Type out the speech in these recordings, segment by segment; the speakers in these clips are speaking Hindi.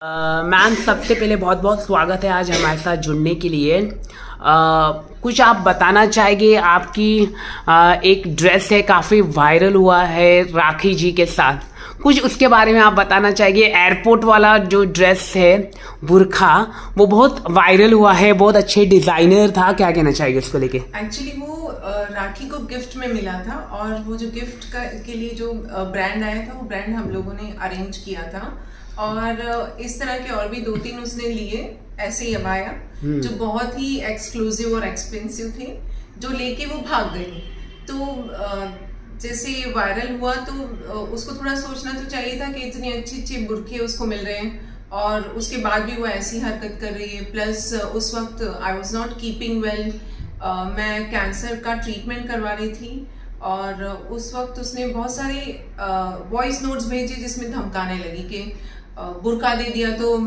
मैम, सबसे पहले बहुत बहुत स्वागत है आज हमारे साथ जुड़ने के लिए। कुछ आप बताना चाहेंगे? आपकी एक ड्रेस है, काफ़ी वायरल हुआ है राखी जी के साथ, कुछ उसके बारे में आप बताना चाहेंगे? एयरपोर्ट वाला जो ड्रेस है, बुरखा, वो बहुत वायरल हुआ है, बहुत अच्छे डिजाइनर था, क्या कहना चाहेंगे उसको लेके? एक्चुअली वो राखी को गिफ्ट में मिला था और वो जो गिफ्ट के लिए जो ब्रांड आया था, वो ब्रांड हम लोगों ने अरेंज किया था और इस तरह के और भी 2-3 उसने लिए ऐसे ही अबाया जो बहुत ही एक्सक्लूसिव और एक्सपेंसिव थे, जो लेके वो भाग गई। तो जैसे वायरल हुआ तो उसको थोड़ा सोचना तो चाहिए था कि इतनी अच्छी अच्छी बुरखे उसको मिल रहे हैं और उसके बाद भी वो ऐसी हरकत कर रही है। प्लस उस वक्त I was not keeping well, मैं कैंसर का ट्रीटमेंट करवा रही थी और उस वक्त उसने बहुत सारे वॉइस नोट्स भेजे जिसमें धमकाने लगी कि बुर्का दे दिया तो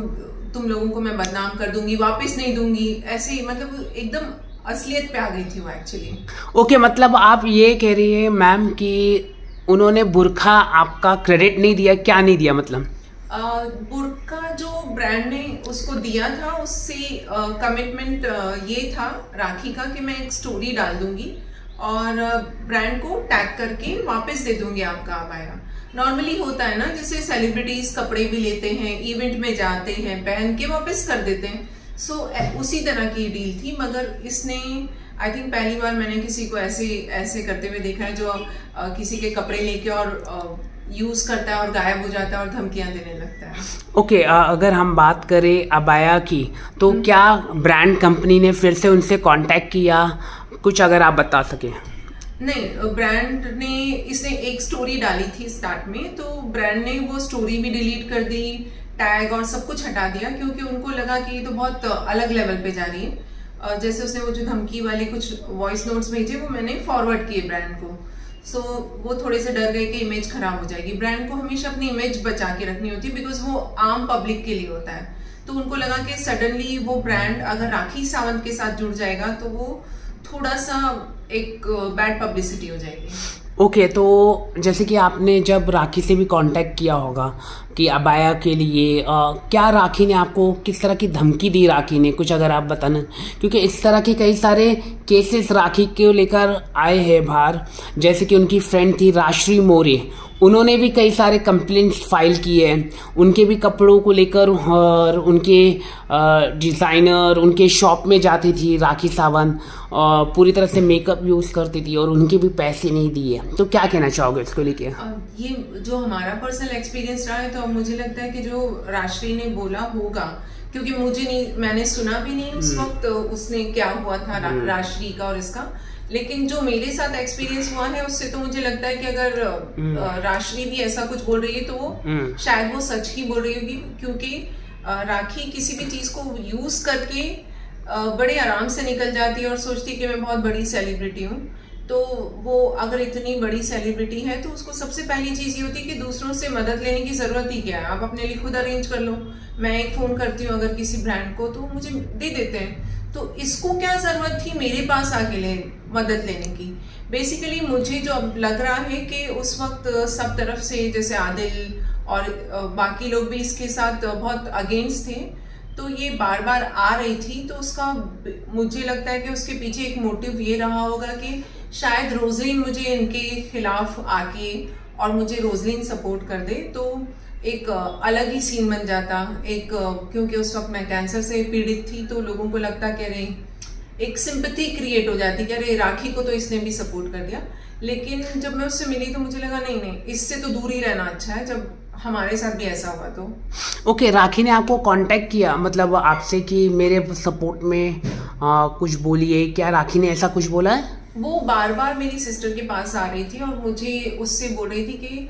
तुम लोगों को मैं बदनाम कर दूंगी, वापस नहीं दूंगी, ऐसे मतलब एकदम असलियत पे आ गई थी वो एक्चुअली। ओके, मतलब आप ये कह रही है मैम कि उन्होंने बुरखा आपका क्रेडिट नहीं दिया? क्या नहीं दिया मतलब? बुर्का जो ब्रांड ने उसको दिया था उससे कमिटमेंट ये था राखी का कि मैं एक स्टोरी डाल दूंगी और ब्रांड को टैग करके वापस दे दूंगी आपका अबाया। नॉर्मली होता है ना, जैसे सेलिब्रिटीज कपड़े भी लेते हैं, इवेंट में जाते हैं, पहन के वापस कर देते हैं। सो उसी तरह की डील थी, मगर इसने आई थिंक पहली बार मैंने किसी को ऐसे करते हुए देखा है जो किसी के कपड़े लेके और यूज करता है और गायब हो जाता है और धमकियां देने लगता है। ओके, अगर हम बात करें अबाया की, तो क्या ब्रांड कंपनी ने फिर से उनसे कांटेक्ट किया? कुछ अगर आप बता सके। नहीं, ब्रांड ने इसने एक स्टोरी डाली थी स्टार्ट में, तो ब्रांड ने वो स्टोरी भी डिलीट कर दी, टैग और सब कुछ हटा दिया, क्योंकि उनको लगा कि ये तो बहुत अलग लेवल पे जा रही है। जैसे उसने वो जो धमकी वाले कुछ वॉइस नोट्स भेजे वो मैंने फॉरवर्ड किए ब्रांड को। सो वो थोड़े से डर गए कि इमेज खराब हो जाएगी। ब्रांड को हमेशा अपनी इमेज बचा के रखनी होती है, बिकॉज वो आम पब्लिक के लिए होता है। तो उनको लगा कि सडनली वो ब्रांड अगर राखी सावंत के साथ जुड़ जाएगा तो वो थोड़ा सा एक बैड पब्लिसिटी हो जाएगी। ओके, तो जैसे कि आपने जब राखी से भी कांटेक्ट किया होगा कि अबाया के लिए, क्या राखी ने आपको किस तरह की धमकी दी? राखी ने कुछ अगर आप बताना, क्योंकि इस तरह के कई सारे केसेस राखी को लेकर आए हैं बाहर। जैसे कि उनकी फ्रेंड थी राजश्री मौर्य, उन्होंने भी कई सारे कंप्लेंट्स फाइल किए हैं उनके भी कपड़ों को लेकर, और उनके डिज़ाइनर उनके शॉप में जाती थी राखी सावंत, पूरी तरह से मेकअप यूज़ करती थी और उनके भी पैसे नहीं दिए। तो क्या कहना चाहोगे इसको लेके? ये जो हमारा पर्सनल एक्सपीरियंस रहा है, तो मुझे लगता है कि जो राजश्री ने बोला होगा, क्योंकि मुझे नहीं, मैंने सुना भी नहीं उस वक्त उसने क्या हुआ था राजश्री का और इसका। लेकिन जो मेरे साथ एक्सपीरियंस हुआ है उससे तो मुझे लगता है कि अगर राजश्री भी ऐसा कुछ बोल रही है तो शायद वो सच ही बोल रही होगी, क्योंकि राखी किसी भी चीज को यूज करके बड़े आराम से निकल जाती है और सोचती है कि मैं बहुत बड़ी सेलिब्रिटी हूँ। तो वो अगर इतनी बड़ी सेलिब्रिटी है तो उसको सबसे पहली चीज ये होती है कि दूसरों से मदद लेने की जरूरत ही क्या है, आप अपने लिए खुद अरेंज कर लो। मैं एक फोन करती हूँ अगर किसी ब्रांड को तो मुझे दे देते हैं, तो इसको क्या जरूरत थी मेरे पास आके मदद लेने की। बेसिकली मुझे जो अब लग रहा है कि उस वक्त सब तरफ से, जैसे आदिल और बाकी लोग भी इसके साथ बहुत अगेंस्ट थे, तो ये बार बार आ रही थी, तो उसका मुझे लगता है कि उसके पीछे एक मोटिव ये रहा होगा कि शायद रोजलिन मुझे इनके खिलाफ आके और मुझे रोजलिन सपोर्ट कर दे तो एक अलग ही सीन बन जाता। एक क्योंकि उस वक्त मैं कैंसर से पीड़ित थी, तो लोगों को लगता कि अरे एक सिंपैथी क्रिएट हो जाती कि अरे राखी को तो इसने भी सपोर्ट कर दिया। लेकिन जब मैं उससे मिली तो मुझे लगा नहीं, इससे तो दूर ही रहना अच्छा है, जब हमारे साथ भी ऐसा हुआ तो। ओके, राखी ने आपको कांटेक्ट किया मतलब आपसे कि मेरे सपोर्ट में कुछ बोलिए, क्या राखी ने ऐसा कुछ बोला है? वो बार बार मेरी सिस्टर के पास आ रही थी और मुझे उससे बोल रही थी कि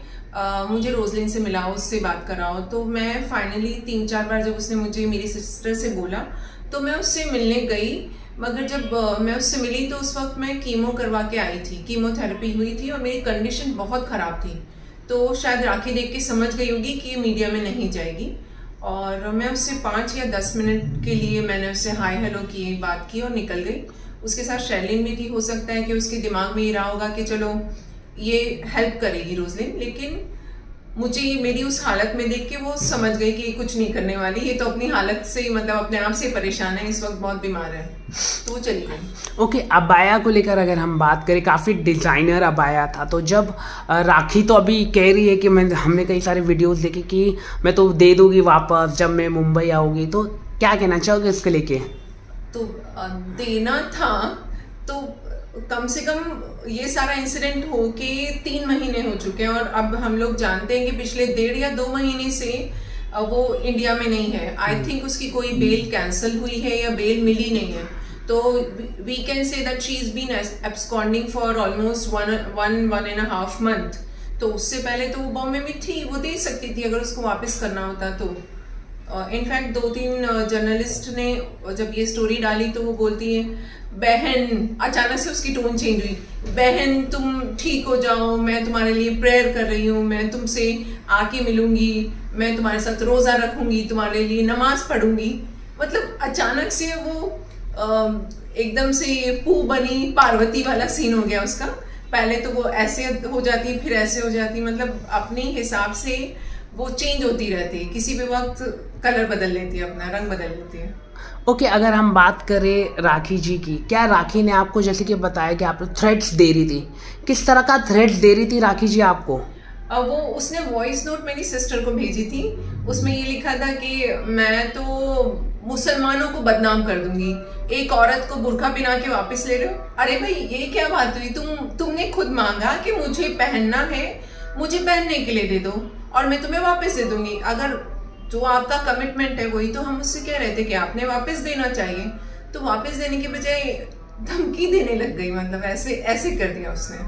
मुझे रोजलिन से मिलाओ, उससे बात कराओ। तो मैं फाइनली 3-4 बार जब उसने मुझे मेरी सिस्टर से बोला तो मैं उससे मिलने गई, मगर जब मैं उससे मिली तो उस वक्त मैं कीमो करवा के आई थी, कीमोथेरेपी हुई थी और मेरी कंडीशन बहुत ख़राब थी। तो शायद राखी देख के समझ गई होगी कि ये मीडिया में नहीं जाएगी, और मैं उससे 5 या 10 मिनट के लिए मैंने उससे हाय हेलो की, बात की और निकल गई। उसके साथ शैलिन भी थी, हो सकता है कि उसके दिमाग में ये रहा होगा कि चलो ये हेल्प करेगी रोजलिन, लेकिन मुझे मेरी उस हालत में देख के वो समझ गई कि कुछ नहीं करने वाली, ये तो अपनी हालत से मतलब अपने आप से परेशान है, इस वक्त बहुत बीमार है, तो वो चली गई। ओके, अबाया को लेकर अगर हम बात करें, काफ़ी डिज़ाइनर अबाया था, तो जब राखी तो अभी कह रही है कि हमने कई सारे वीडियोस देखे कि मैं तो दे दूंगी वापस जब मैं मुंबई आऊँगी, तो क्या कहना चाहोगे इसके लेके? तो देना था तो कम से कम ये सारा इंसिडेंट हो के 3 महीने हो चुके हैं, और अब हम लोग जानते हैं कि पिछले 1.5 या 2 महीने से वो इंडिया में नहीं है। आई थिंक उसकी कोई बेल कैंसिल हुई है या बेल मिली नहीं है, तो we can say that she is been absconding for almost 1.5 month. तो उससे पहले तो वो बॉम्बे में थी, वो दे सकती थी अगर उसको वापस करना होता तो। इनफैक्ट 2-3 जर्नलिस्ट ने जब ये स्टोरी डाली तो वो बोलती है, बहन, अचानक से उसकी टोन चेंज हुई, बहन तुम ठीक हो जाओ, मैं तुम्हारे लिए प्रेयर कर रही हूँ, मैं तुमसे आके मिलूंगी, मैं तुम्हारे साथ रोजा रखूंगी, तुम्हारे लिए नमाज पढ़ूंगी। मतलब अचानक से वो एकदम से पू बनी पार्वती वाला सीन हो गया उसका। पहले तो वो ऐसे हो जाती फिर ऐसे हो जाती, मतलब अपने हिसाब से वो चेंज होती रहती है, किसी भी वक्त कलर बदल लेती है, अपना रंग बदल लेती है। ओके, अगर हम बात करें राखी जी की, क्या राखी ने आपको, जैसे कि बताया कि आप थ्रेट्स दे रही थी, किस तरह का थ्रेट्स दे रही थी राखी जी आपको? वो उसने वॉइस नोट मेरी सिस्टर को भेजी थी, उसमें ये लिखा था कि मैं तो मुसलमानों को बदनाम कर दूंगी, एक औरत को बुर्का पहना के वापस ले रहे हो। अरे भाई ये क्या बात हुई, तुमने खुद मांगा कि मुझे पहनना है, मुझे पहनने के लिए दे दो और मैं तुम्हें वापस दे दूंगी। अगर जो आपका कमिटमेंट है वही तो हम उससे कह रहे थे कि आपने वापस देना चाहिए, तो वापस देने के बजाय धमकी देने लग गई, मतलब ऐसे कर दिया उसने।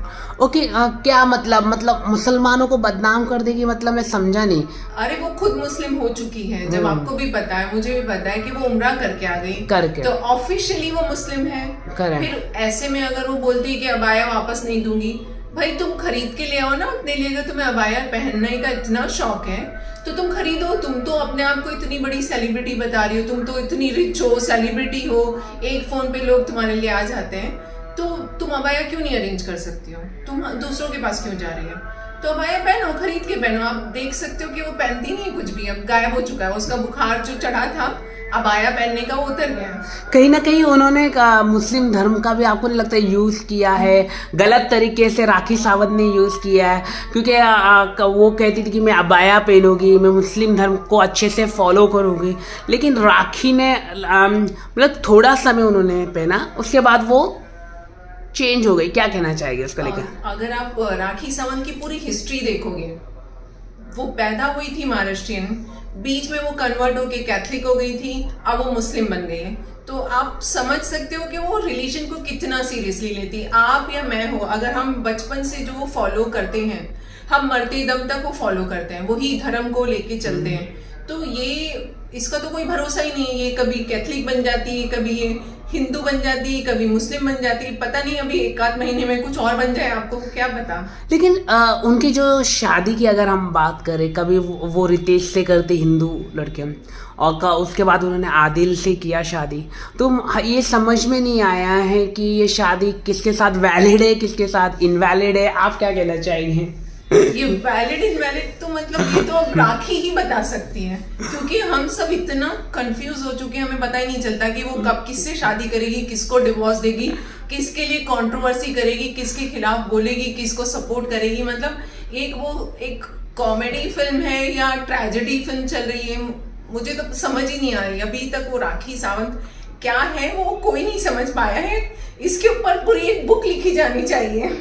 ओके, क्या मतलब मुसलमानों को बदनाम कर देगी, मतलब मैं समझा नहीं। अरे वो खुद मुस्लिम हो चुकी है, जब आपको भी पता है, मुझे भी पता है कि वो उम्रा करके आ गई करके, तो ऑफिशियली वो मुस्लिम है। फिर ऐसे में अगर वो बोलती है कि अबाया वापस नहीं दूंगी, भाई तुम खरीद के ले आओ ना अपने लिए, अगर तुम्हें अबाया पहनने का इतना शौक है तो तुम खरीदो। तुम तो अपने आप को इतनी बड़ी सेलिब्रिटी बता रही हो, तुम तो इतनी रिच हो, सेलिब्रिटी हो, एक फोन पे लोग तुम्हारे लिए आ जाते हैं, तो तुम अबाया क्यों नहीं अरेंज कर सकती हो? तुम दूसरों के पास क्यों जा रही है? तो अबाया पहनो, खरीद के पहनो। आप देख सकते हो कि वो पहनती नहीं है कुछ भी, अब गायब हो चुका है उसका बुखार जो चढ़ा था अबाया पहनने का, वो उतर गया। कहीं ना कहीं उन्होंने मुस्लिम धर्म का भी, आपको नहीं लगता, यूज किया है गलत तरीके से? राखी सावंत ने यूज किया है, क्योंकि वो कहती थी कि मैं अबाया पहनूंगी, मैं मुस्लिम धर्म को अच्छे से फॉलो करूंगी, लेकिन राखी ने मतलब थोड़ा समय उन्होंने पहना, उसके बाद वो चेंज हो गई। क्या कहना चाहेंगे उसको लेकर? अगर आप राखी सावंत की पूरी हिस्ट्री देखोगे, वो पैदा हुई थी महाराष्ट्रियन, बीच में वो कन्वर्ट होके कैथलिक हो गई थी, अब वो मुस्लिम बन गई है, तो आप समझ सकते हो कि वो रिलीजन को कितना सीरियसली लेती। आप या मैं हो, अगर हम बचपन से जो वो फॉलो करते हैं, हम मरते दम तक वो फॉलो करते हैं, वही धर्म को लेके चलते हैं, तो ये इसका तो कोई भरोसा ही नहीं है। ये कभी कैथलिक बन जाती है, कभी ये हिंदू बन जाती है, कभी मुस्लिम बन जाती है, पता नहीं अभी 1-8 महीने में कुछ और बन जाए, आपको क्या पता। लेकिन उनकी जो शादी की अगर हम बात करें, कभी वो रितेश से करते हिंदू लड़के, और उसके बाद उन्होंने आदिल से किया शादी, तो ये समझ में नहीं आया है कि ये शादी किसके साथ वैलिड है, किसके साथ इनवैलिड है। आप क्या कहना चाहेंगे? ये वैलिड इनवैलिड तो मतलब ये तो अब राखी ही बता सकती है, क्योंकि हम सब इतना कंफ्यूज हो चुके हैं, हमें पता ही नहीं चलता कि वो कब किससे शादी करेगी, किसको डिवोर्स देगी, किसके लिए कंट्रोवर्सी करेगी, किसके खिलाफ बोलेगी, किसको सपोर्ट करेगी। मतलब एक कॉमेडी फिल्म है या ट्रेजेडी फिल्म चल रही है, मुझे तो समझ ही नहीं आ रही अभी तक। वो राखी सावंत क्या है वो कोई नहीं समझ पाया है, इसके ऊपर पूरी एक बुक लिखी जानी चाहिए।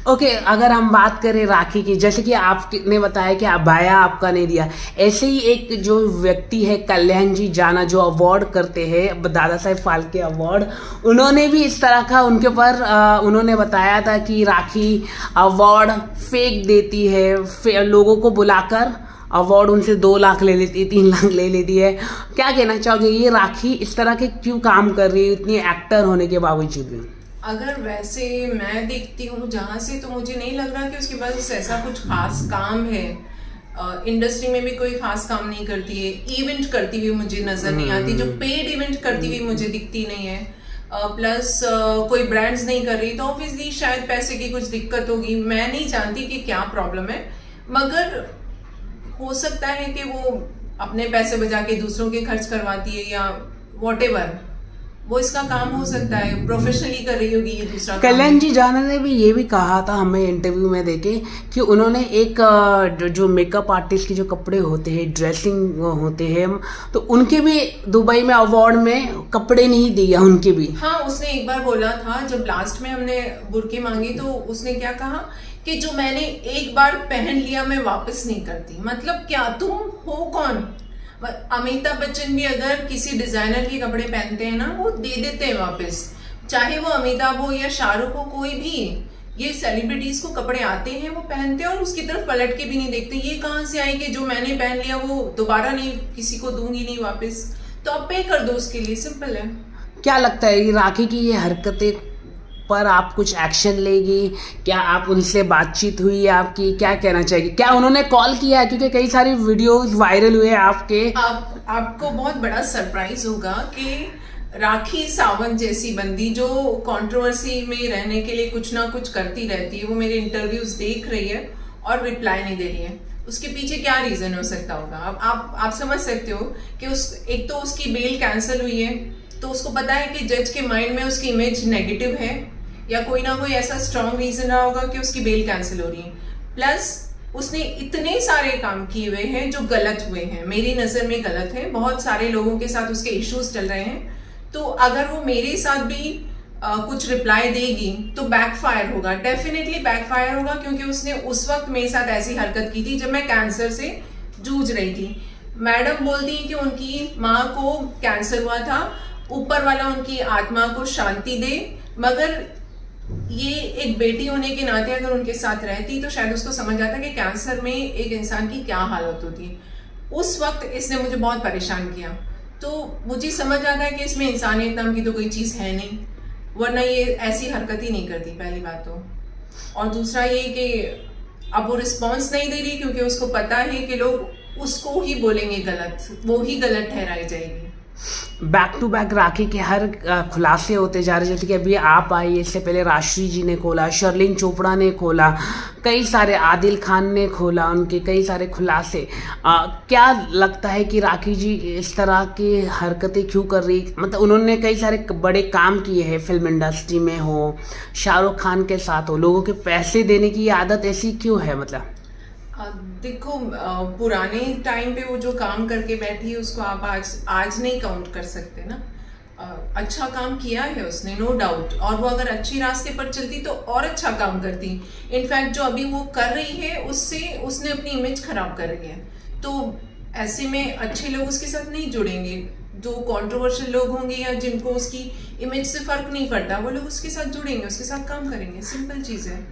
ओके, अगर हम बात करें राखी की, जैसे कि आपने बताया कि अबाया आपका नहीं दिया, ऐसे ही एक जो व्यक्ति है कल्याण जी जाना, जो अवार्ड करते हैं दादा साहेब फाल्के अवार्ड, उन्होंने भी इस तरह का उनके ऊपर उन्होंने बताया था कि राखी अवार्ड फेक देती है, लोगों को बुलाकर अवार्ड उनसे 2 लाख ले लेती है, 3 लाख ले लेती है। क्या कहना चाहोगे, ये राखी इस तरह के क्यों काम कर रही है इतनी एक्टर होने के बावजूद भी? अगर वैसे मैं देखती हूँ जहाँ से, तो मुझे नहीं लग रहा कि उसके पास ऐसा कुछ खास काम है। इंडस्ट्री में भी कोई खास काम नहीं करती है, इवेंट करती हुई मुझे नजर नहीं आती, जो पेड इवेंट करती हुई मुझे दिखती नहीं है। प्लस कोई ब्रांड्स नहीं कर रही, तो ऑब्वियसली शायद पैसे की कुछ दिक्कत होगी, मैं नहीं जानती कि क्या प्रॉब्लम है। मगर हो सकता है कि वो अपने पैसे बचा के दूसरों के खर्च करवाती है या व्हाटएवर, वो इसका काम हो सकता है, प्रोफेशनली कर रही होगी ये दूसरा। कल्याण जी जाना ने भी ये भी कहा था हमें इंटरव्यू में देखे कि उन्होंने एक जो मेकअप आर्टिस्ट के जो कपड़े होते हैं, ड्रेसिंग होते हैं, तो उनके भी दुबई में अवार्ड में कपड़े नहीं दिया उनके भी। हाँ, उसने एक बार बोला था जब लास्ट में हमने बुर्के मांगी तो उसने क्या कहा कि जो मैंने एक बार पहन लिया मैं वापस नहीं करती। मतलब क्या, तुम हो कौन? अमिताभ बच्चन भी अगर किसी डिजाइनर के कपड़े पहनते हैं ना, वो दे देते हैं वापस, चाहे वो अमिताभ हो या शाहरुख हो, कोई भी। ये सेलिब्रिटीज को कपड़े आते हैं, वो पहनते हैं और उसकी तरफ पलट के भी नहीं देखते। ये कहाँ से आई कि जो मैंने पहन लिया वो दोबारा नहीं, किसी को दूंगी नहीं वापस, तो आप पे कर दो उसके लिए, सिंपल है। क्या लगता है राखी की ये हरकतें पर आप कुछ एक्शन लेगी? क्या आप उनसे बातचीत हुई है आपकी? क्या कहना चाहिए? क्या उन्होंने कॉल किया है? क्योंकि कई सारी वीडियोस वायरल हुए आपके। आपको बहुत बड़ा सरप्राइज होगा कि राखी सावंत जैसी बंदी जो कंट्रोवर्सी में रहने के लिए कुछ ना कुछ करती रहती है, वो मेरे इंटरव्यूज देख रही है और रिप्लाई नहीं दे रही है। उसके पीछे क्या रीजन हो सकता होगा? अब आप समझ सकते हो कि एक तो उसकी बेल कैंसिल हुई है, तो उसको पता है कि जज के माइंड में उसकी इमेज नेगेटिव है, या कोई ना कोई ऐसा स्ट्रॉन्ग रीजन रहा होगा कि उसकी बेल कैंसिल हो रही है। प्लस उसने इतने सारे काम किए हुए हैं जो गलत हुए हैं, मेरी नजर में गलत है। बहुत सारे लोगों के साथ उसके इश्यूज चल रहे हैं, तो अगर वो मेरे साथ भी कुछ रिप्लाई देगी तो बैकफायर होगा, डेफिनेटली बैकफायर होगा, क्योंकि उसने उस वक्त मेरे साथ ऐसी हरकत की थी जब मैं कैंसर से जूझ रही थी। मैडम बोलती है कि उनकी माँ को कैंसर हुआ था, ऊपर वाला उनकी आत्मा को शांति दे, मगर ये एक बेटी होने के नाते अगर उनके साथ रहती तो शायद उसको समझ आता कि कैंसर में एक इंसान की क्या हालत होती है। उस वक्त इसने मुझे बहुत परेशान किया, तो मुझे समझ आता है कि इसमें इंसानियत नाम की तो कोई चीज़ है नहीं, वरना ये ऐसी हरकत ही नहीं करती, पहली बात तो। और दूसरा ये कि अब वो रिस्पॉन्स नहीं दे रही क्योंकि उसको पता है कि लोग उसको ही बोलेंगे गलत, वो ही गलत ठहराई जाएगी। बैक टू बैक राखी के हर खुलासे होते जा रहे, जैसे कि अभी आप आई, इससे पहले राशि जी ने खोला, शर्लिन चोपड़ा ने खोला, कई सारे, आदिल खान ने खोला, उनके कई सारे खुलासे। क्या लगता है कि राखी जी इस तरह की हरकतें क्यों कर रही? मतलब उन्होंने कई सारे बड़े काम किए हैं, फिल्म इंडस्ट्री में हो, शाहरुख खान के साथ हो, लोगों के पैसे देने की आदत ऐसी क्यों है? मतलब देखो, पुराने टाइम पे वो जो काम करके बैठी है उसको आप आज नहीं काउंट कर सकते ना। अच्छा काम किया है उसने, नो डाउट, और वो अगर अच्छी रास्ते पर चलती तो और अच्छा काम करती। इनफैक्ट जो अभी वो कर रही है उससे उसने अपनी इमेज खराब कर रही है, तो ऐसे में अच्छे लोग उसके साथ नहीं जुड़ेंगे। जो कंट्रोवर्शियल लोग होंगे या जिनको उसकी इमेज से फर्क नहीं पड़ता, वो लोग उसके साथ जुड़ेंगे, उसके साथ काम करेंगे, सिंपल चीज़ है।